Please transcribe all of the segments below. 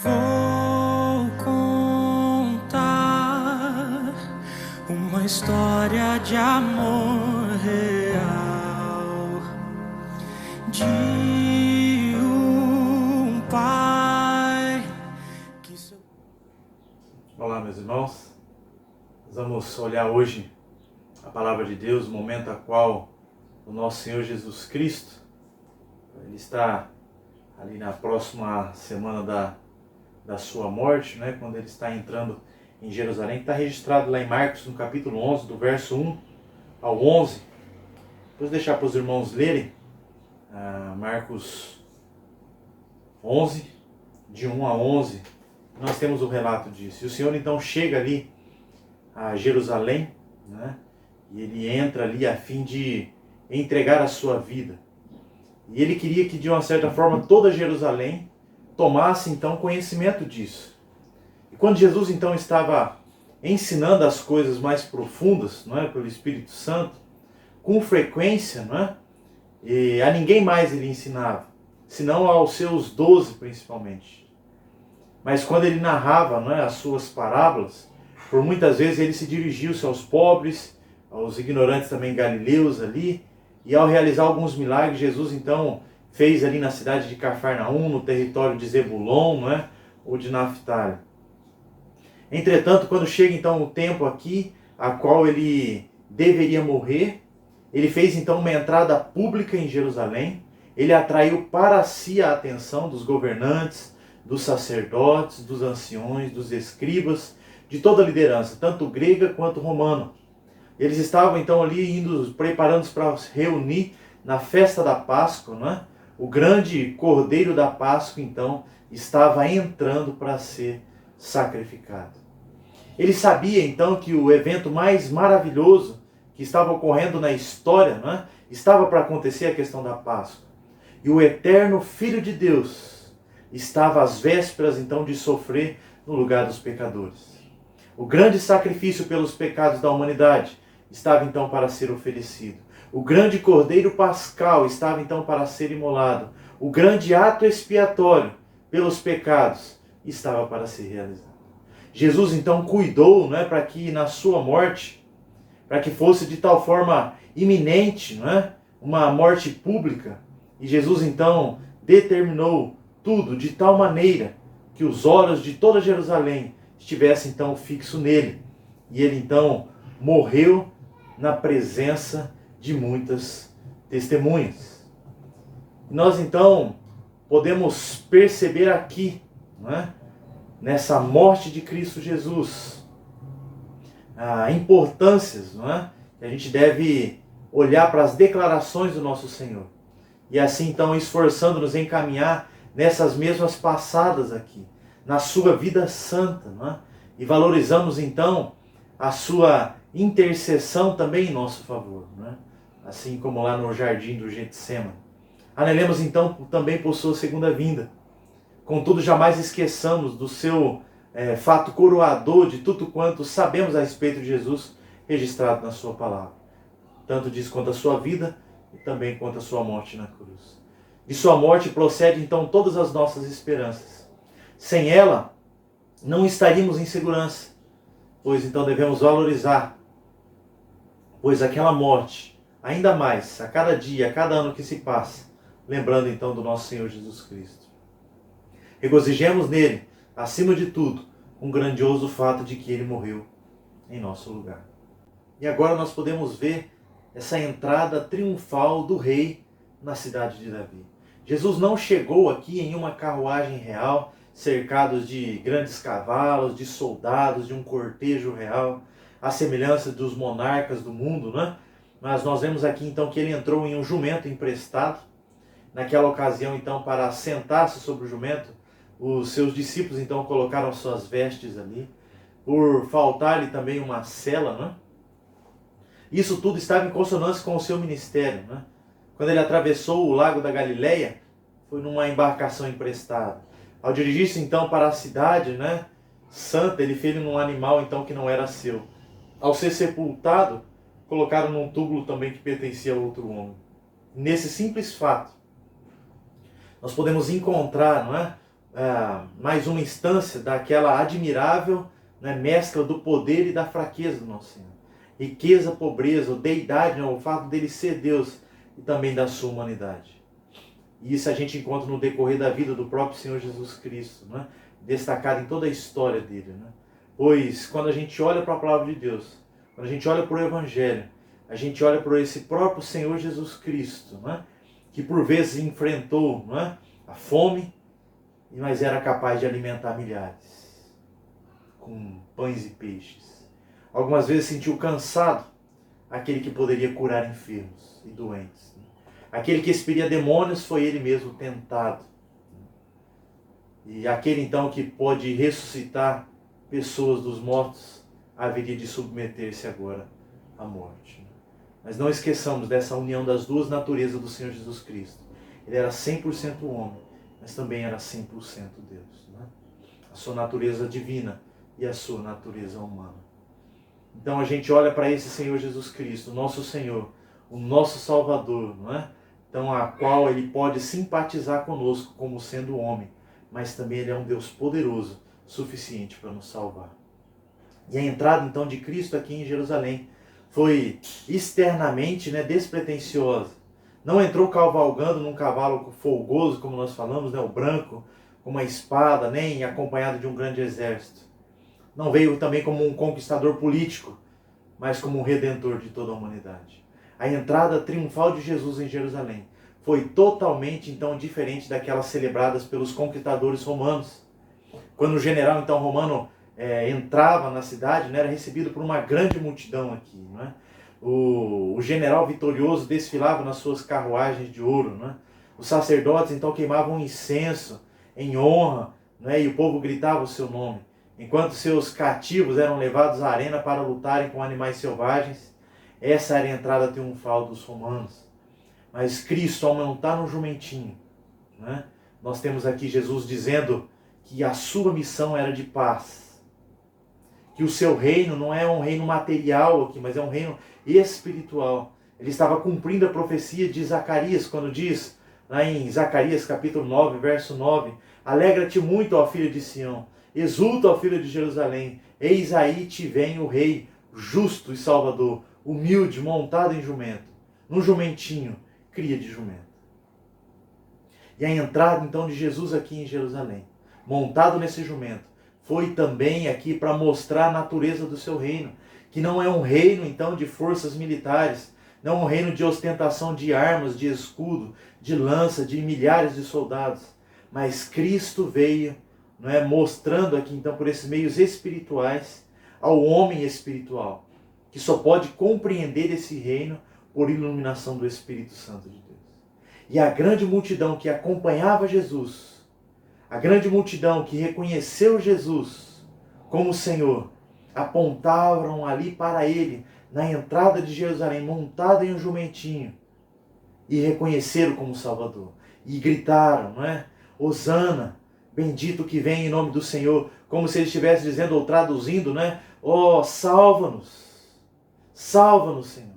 Vou contar uma história de amor real de um pai que... Olá, meus irmãos. Nós vamos olhar hoje a palavra de Deus, o momento a qual o nosso Senhor Jesus Cristo, ele está ali na próxima semana da sua morte, né, quando ele está entrando em Jerusalém, que está registrado lá em Marcos, no capítulo 11, do verso 1 ao 11. Vou deixar para os irmãos lerem Marcos 11, de 1 a 11. Nós temos o relato disso. E o Senhor então chega ali a Jerusalém, né, e ele entra ali a fim de entregar a sua vida. E ele queria que, de uma certa forma, toda Jerusalém tomasse, então, conhecimento disso. E quando Jesus, então, estava ensinando as coisas mais profundas, não é, pelo Espírito Santo, com frequência, não é, e a ninguém mais ele ensinava, senão aos seus 12, principalmente. Mas quando ele narrava, não é, as suas parábolas, por muitas vezes ele se dirigiu-se aos pobres, aos ignorantes também galileus ali, e ao realizar alguns milagres, Jesus então fez ali na cidade de Cafarnaum, no território de Zebulon, não é? Ou de Naftali. Entretanto, quando chega então o tempo aqui, a qual ele deveria morrer, ele fez então uma entrada pública em Jerusalém, ele atraiu para si a atenção dos governantes, dos sacerdotes, dos anciões, dos escribas, de toda a liderança, tanto grega quanto romana. Eles estavam então ali preparando-se para se reunir na festa da Páscoa, não é? O grande Cordeiro da Páscoa então estava entrando para ser sacrificado. Ele sabia então que o evento mais maravilhoso que estava ocorrendo na história, não é? Estava para acontecer, a questão da Páscoa. E o eterno Filho de Deus estava às vésperas então de sofrer no lugar dos pecadores. O grande sacrifício pelos pecados da humanidade estava então para ser oferecido. O grande Cordeiro Pascal estava então para ser imolado. O grande ato expiatório pelos pecados estava para ser realizado. Jesus então cuidou, não é, para que na sua morte, para que fosse de tal forma iminente, não é, uma morte pública. E Jesus então determinou tudo de tal maneira que os olhos de toda Jerusalém estivessem então fixo nele. E ele então morreu na presença de muitas testemunhas. Nós então podemos perceber aqui, não é, nessa morte de Cristo Jesus, importâncias, não é, que a gente deve olhar para as declarações do nosso Senhor. E assim então esforçando-nos em caminhar nessas mesmas passadas aqui, na sua vida santa, não é? E valorizamos então a sua intercessão também em nosso favor, não é? Assim como lá no jardim do Getsemane. Anelemos então também por sua segunda vinda. Contudo, jamais esqueçamos do seu fato coroador de tudo quanto sabemos a respeito de Jesus registrado na sua palavra. Tanto diz quanto a sua vida e também quanto a sua morte na cruz. De sua morte procede então todas as nossas esperanças. Sem ela, não estaríamos em segurança, pois então devemos valorizar, pois aquela morte, ainda mais, a cada dia, a cada ano que se passa, lembrando então do nosso Senhor Jesus Cristo. Regozijemos nele, acima de tudo, um grandioso fato de que ele morreu em nosso lugar. E agora nós podemos ver essa entrada triunfal do rei na cidade de Davi. Jesus não chegou aqui em uma carruagem real, cercados de grandes cavalos, de soldados, de um cortejo real, à semelhança dos monarcas do mundo, né? Mas nós vemos aqui então que ele entrou em um jumento emprestado. Naquela ocasião então, para sentar-se sobre o jumento, os seus discípulos então colocaram suas vestes ali, por faltar-lhe também uma sela, né? Isso tudo estava em consonância com o seu ministério, né? Quando ele atravessou o lago da Galileia, foi numa embarcação emprestada. Ao dirigir-se então para a cidade, né, santa, ele fez num animal então que não era seu. Ao ser sepultado, colocaram num túmulo também que pertencia a outro homem. Nesse simples fato, nós podemos encontrar, não é, mais uma instância daquela admirável, né, mescla do poder e da fraqueza do nosso Senhor. Riqueza, pobreza, deidade, né, o fato dele ser Deus e também da sua humanidade. E isso a gente encontra no decorrer da vida do próprio Senhor Jesus Cristo, né, destacado em toda a história dele. Né? Pois quando a gente olha para a palavra de Deus, quando a gente olha para o Evangelho, a gente olha para esse próprio Senhor Jesus Cristo, né, que por vezes enfrentou, né, a fome, mas era capaz de alimentar milhares com pães e peixes. Algumas vezes sentiu cansado aquele que poderia curar enfermos e doentes. Aquele que expelia demônios foi ele mesmo tentado. E aquele então que pode ressuscitar pessoas dos mortos haveria de submeter-se agora à morte. Mas não esqueçamos dessa união das duas naturezas do Senhor Jesus Cristo. Ele era 100% homem, mas também era 100% Deus. Né? A sua natureza divina e a sua natureza humana. Então a gente olha para esse Senhor Jesus Cristo, o nosso Senhor, o nosso Salvador, não é? Então a qual ele pode simpatizar conosco como sendo homem, mas também ele é um Deus poderoso, suficiente para nos salvar. E a entrada então de Cristo aqui em Jerusalém foi externamente, né, despretensiosa. Não entrou cavalgando num cavalo folgoso, como nós falamos, né, o branco, com uma espada, nem acompanhado de um grande exército. Não veio também como um conquistador político, mas como um redentor de toda a humanidade. A entrada triunfal de Jesus em Jerusalém foi totalmente então diferente daquelas celebradas pelos conquistadores romanos. Quando o general então romano entrava na cidade, né, era recebido por uma grande multidão aqui. Não é? O general vitorioso desfilava nas suas carruagens de ouro. Não é? Os sacerdotes então queimavam incenso em honra, né, e o povo gritava o seu nome. Enquanto seus cativos eram levados à arena para lutarem com animais selvagens, essa era a entrada triunfal dos romanos. Mas Cristo, ao montar no jumentinho, né, nós temos aqui Jesus dizendo que a sua missão era de paz. Que o seu reino não é um reino material aqui, mas é um reino espiritual. Ele estava cumprindo a profecia de Zacarias, quando diz, lá em Zacarias capítulo 9, verso 9, alegra-te muito, ó filha de Sião, exulta, ó filha de Jerusalém, eis aí te vem o rei, justo e salvador, humilde, montado em jumento, num jumentinho, cria de jumento. E a entrada então de Jesus aqui em Jerusalém, montado nesse jumento, foi também aqui para mostrar a natureza do seu reino, que não é um reino então de forças militares, não é um reino de ostentação de armas, de escudo, de lança, de milhares de soldados, mas Cristo veio, não é, mostrando aqui então por esses meios espirituais ao homem espiritual, que só pode compreender esse reino por iluminação do Espírito Santo de Deus. E a grande multidão que acompanhava Jesus, a grande multidão que reconheceu Jesus como Senhor, apontavam ali para ele, na entrada de Jerusalém, montado em um jumentinho, e reconheceram como Salvador. E gritaram, não é? Hosana, bendito que vem em nome do Senhor, como se ele estivesse dizendo ou traduzindo, né? Oh, salva-nos, salva-nos, Senhor.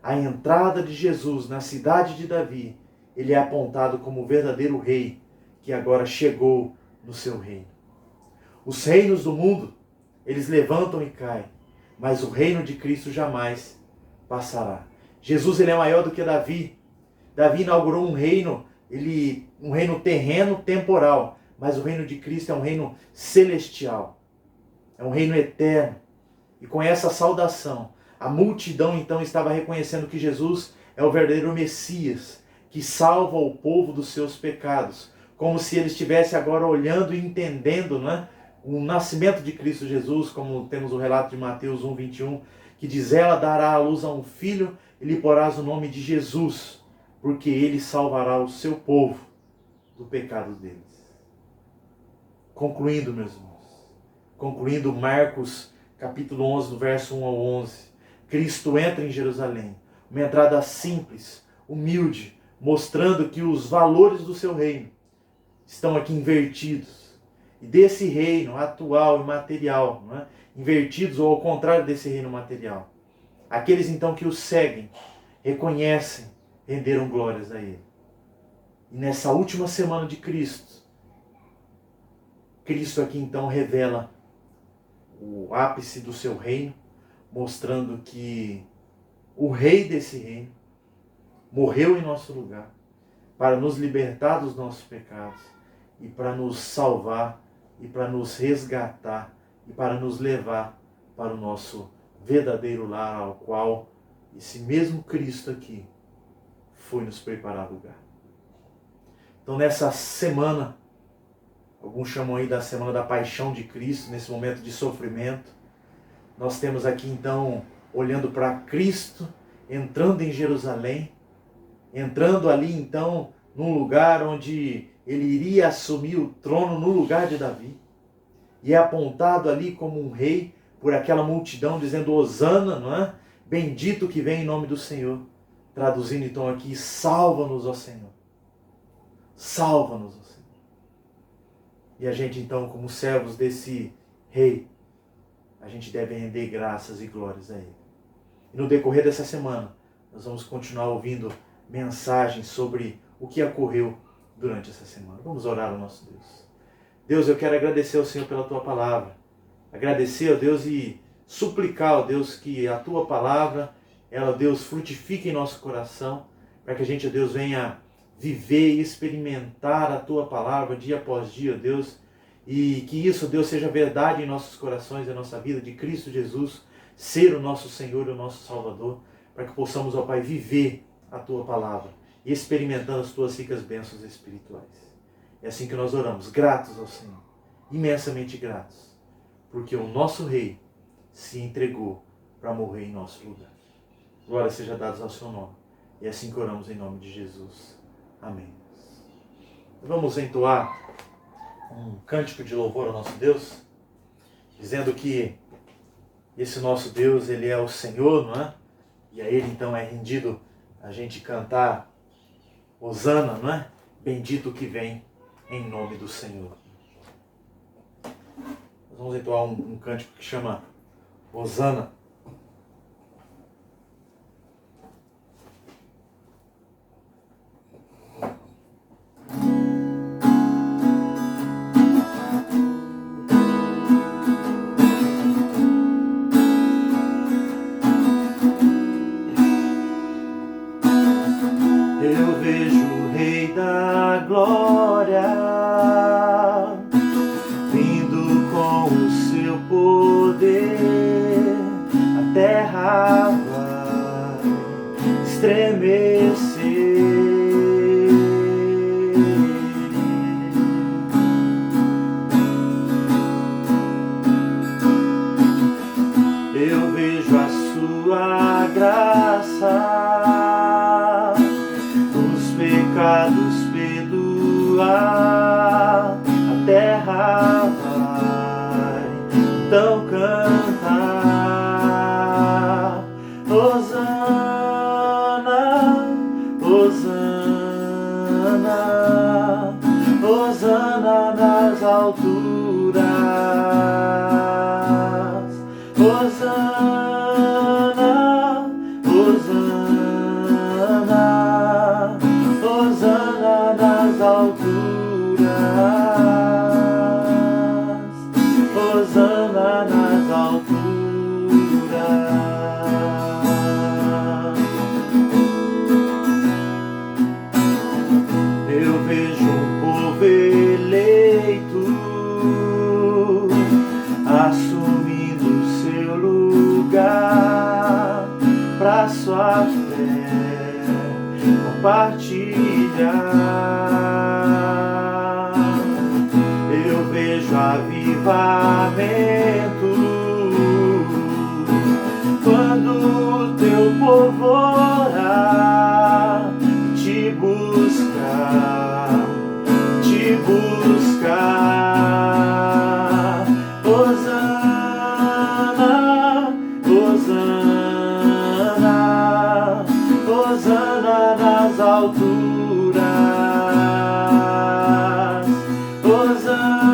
A entrada de Jesus na cidade de Davi, ele é apontado como o verdadeiro rei, que agora chegou no seu reino. Os reinos do mundo, eles levantam e caem, mas o reino de Cristo jamais passará. Jesus, ele é maior do que Davi. Davi inaugurou um reino, um reino terreno, temporal, mas o reino de Cristo é um reino celestial, é um reino eterno. E com essa saudação, a multidão então estava reconhecendo que Jesus é o verdadeiro Messias, que salva o povo dos seus pecados, como se ele estivesse agora olhando e entendendo, né, o nascimento de Cristo Jesus, como temos o relato de Mateus 1:21, que diz: ela dará à luz a um filho e lhe porás o nome de Jesus, porque ele salvará o seu povo do pecado deles. Concluindo, meus irmãos, concluindo Marcos capítulo 11, do verso 1 ao 11, Cristo entra em Jerusalém, uma entrada simples, humilde, mostrando que os valores do seu reino estão aqui invertidos. E desse reino atual e material, né, invertidos ou ao contrário desse reino material, aqueles então que o seguem, reconhecem, renderam glórias a ele. E nessa última semana de Cristo, Cristo aqui então revela o ápice do seu reino, mostrando que o rei desse reino morreu em nosso lugar para nos libertar dos nossos pecados e para nos salvar e para nos resgatar e para nos levar para o nosso verdadeiro lar, ao qual esse mesmo Cristo aqui foi nos preparar lugar. Então nessa semana, alguns chamam aí da semana da paixão de Cristo, nesse momento de sofrimento, nós temos aqui então, olhando para Cristo, entrando em Jerusalém, entrando ali então num lugar onde ele iria assumir o trono no lugar de Davi, e é apontado ali como um rei por aquela multidão dizendo Hosana, não é? Bendito que vem em nome do Senhor. Traduzindo então aqui, salva-nos, ó Senhor. Salva-nos, ó Senhor. E a gente então, como servos desse rei, a gente deve render graças e glórias a ele. E no decorrer dessa semana, nós vamos continuar ouvindo mensagens sobre o que ocorreu durante essa semana. Vamos orar ao nosso Deus. Deus, eu quero agradecer ao Senhor pela Tua palavra. Agradecer, ó Deus, e suplicar, ó Deus, que a Tua palavra, ela, ó Deus, frutifique em nosso coração, para que a gente, ó Deus, venha viver e experimentar a Tua palavra dia após dia, ó Deus, e que isso, ó Deus, seja verdade em nossos corações, em nossa vida, de Cristo Jesus, ser o nosso Senhor e o nosso Salvador, para que possamos, ó Pai, viver a Tua palavra e experimentando as Tuas ricas bênçãos espirituais. É assim que nós oramos, gratos ao Senhor, imensamente gratos, porque o nosso Rei se entregou para morrer em nosso lugar. Glória seja dada ao seu nome. E é assim que oramos em nome de Jesus. Amém. Vamos entoar um cântico de louvor ao nosso Deus, dizendo que esse nosso Deus, Ele é o Senhor, não é? E a Ele então é rendido a gente cantar Hosana, não é? Bendito que vem em nome do Senhor. Nós vamos entoar um cântico que chama Hosana. Eu vejo o Rei da Glória vindo com o seu poder, a terra vai estremecer. Eu vejo a sua graça, pecados perdoar, a terra vai então cantar Hosana, Hosana, Hosana nas alturas, Hosana, Hosana, Hosana nas alturas, Hosana nas alturas. Eu vejo um povo eleito assumindo seu lugar pra sua fé compartilhar. Eu vejo avivamento quando teu povo orar, te buscar, te buscar. Hosana, Hosana, Hosana nas alturas, Hosana,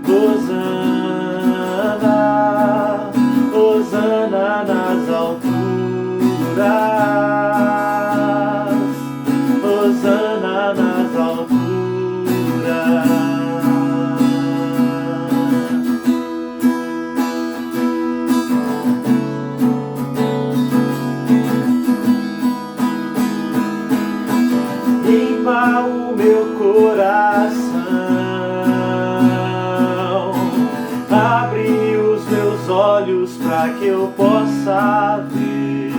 Hosana, Hosana nas alturas, Hosana nas alturas. o meu coração, abre os meus olhos para que eu possa ver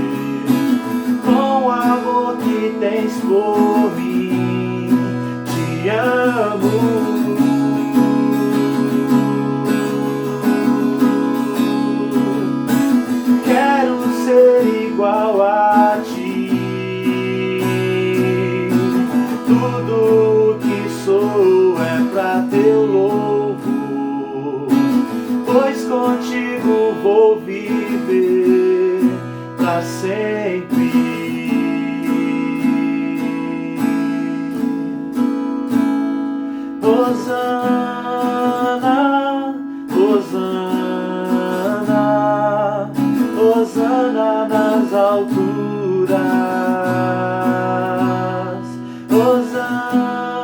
com o amor que tens por mim. Te amo. Quero ser igual a ti. Tudo que sou é pra teu louvor, pois contigo vou viver pra sempre. Hosana, Hosana, Hosana nas alturas. Hosana,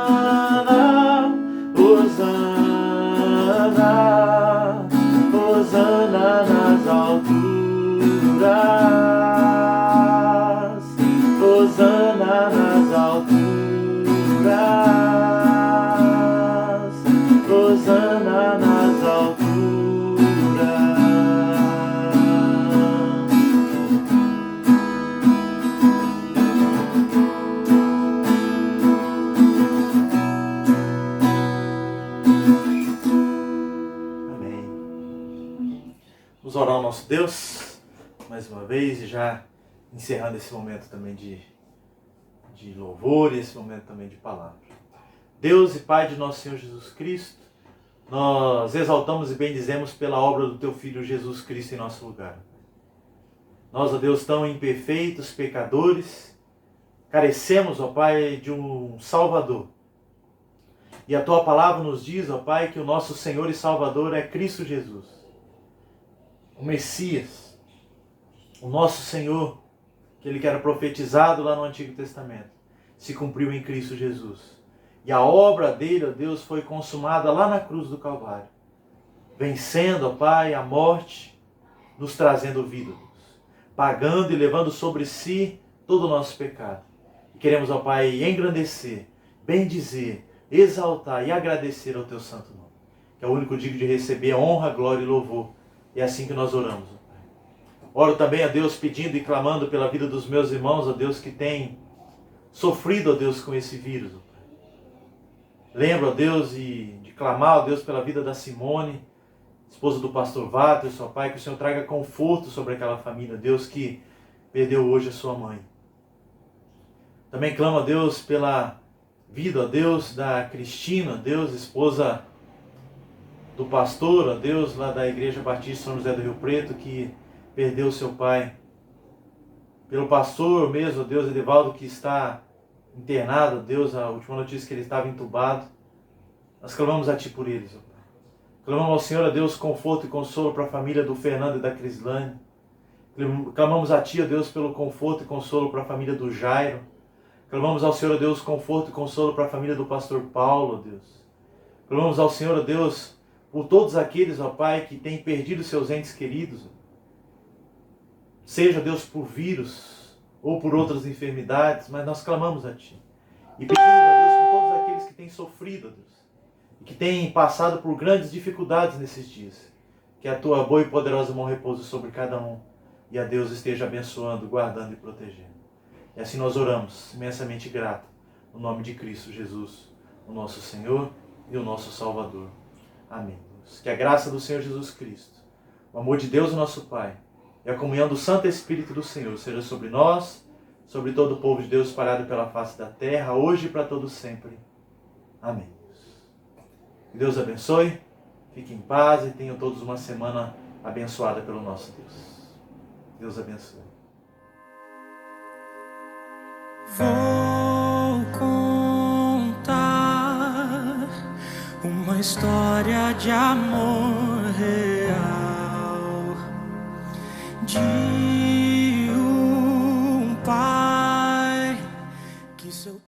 Hosana, Hosana nas alturas. Hosana nas alturas. Hosana nas alturas. Vamos orar ao nosso Deus, mais uma vez, e já encerrando esse momento também de louvor e esse momento também de palavra. Deus e Pai de nosso Senhor Jesus Cristo, nós exaltamos e bendizemos pela obra do Teu Filho Jesus Cristo em nosso lugar. Nós, ó Deus, tão imperfeitos, pecadores, carecemos, ó Pai, de um Salvador. E a Tua palavra nos diz, ó Pai, que o nosso Senhor e Salvador é Cristo Jesus, o Messias, o nosso Senhor, aquele que era profetizado lá no Antigo Testamento, se cumpriu em Cristo Jesus. E a obra dele, ó Deus, foi consumada lá na cruz do Calvário, vencendo, ó Pai, a morte, nos trazendo vida, Deus, pagando e levando sobre si todo o nosso pecado. E queremos, ó Pai, engrandecer, bendizer, exaltar e agradecer ao Teu santo nome, que é o único digno de receber honra, glória e louvor. É assim que nós oramos, ó Pai. Oro também a Deus pedindo e clamando pela vida dos meus irmãos, ó Deus, que têm sofrido, ó Deus, com esse vírus, ó Pai. Lembro, ó Deus, de clamar, ó Deus, pela vida da Simone, esposa do pastor Vater, ó Pai, que o Senhor traga conforto sobre aquela família, Deus, que perdeu hoje a sua mãe. Também clamo, ó Deus, pela vida, ó Deus, da Cristina, ó Deus, esposa do pastor, ó Deus, lá da Igreja Batista São José do Rio Preto, que perdeu seu pai. Pelo pastor mesmo, ó Deus, Edivaldo, que está internado, ó Deus, a última notícia que ele estava entubado. Nós clamamos a Ti por eles, ó Pai. Clamamos ao Senhor, ó Deus, conforto e consolo para a família do Fernando e da Crislane. Clamamos a Ti, ó Deus, pelo conforto e consolo para a família do Jairo. Clamamos ao Senhor, ó Deus, conforto e consolo para a família do pastor Paulo, ó Deus. Clamamos ao Senhor, ó Deus, por todos aqueles, ó Pai, que têm perdido seus entes queridos, seja, Deus, por vírus ou por outras enfermidades, mas nós clamamos a Ti. E pedimos a Deus por todos aqueles que têm sofrido, ó Deus, e que têm passado por grandes dificuldades nesses dias. Que a Tua boa e poderosa mão repouse sobre cada um, e a Deus esteja abençoando, guardando e protegendo. E assim nós oramos, imensamente grato, no nome de Cristo Jesus, o nosso Senhor e o nosso Salvador. Amém. Que a graça do Senhor Jesus Cristo, o amor de Deus, o nosso Pai, e a comunhão do Santo Espírito do Senhor seja sobre nós, sobre todo o povo de Deus espalhado pela face da terra, hoje e para todo sempre. Amém. Que Deus abençoe, fiquem em paz e tenham todos uma semana abençoada pelo nosso Deus. Deus abençoe. Vou contar uma história de amor.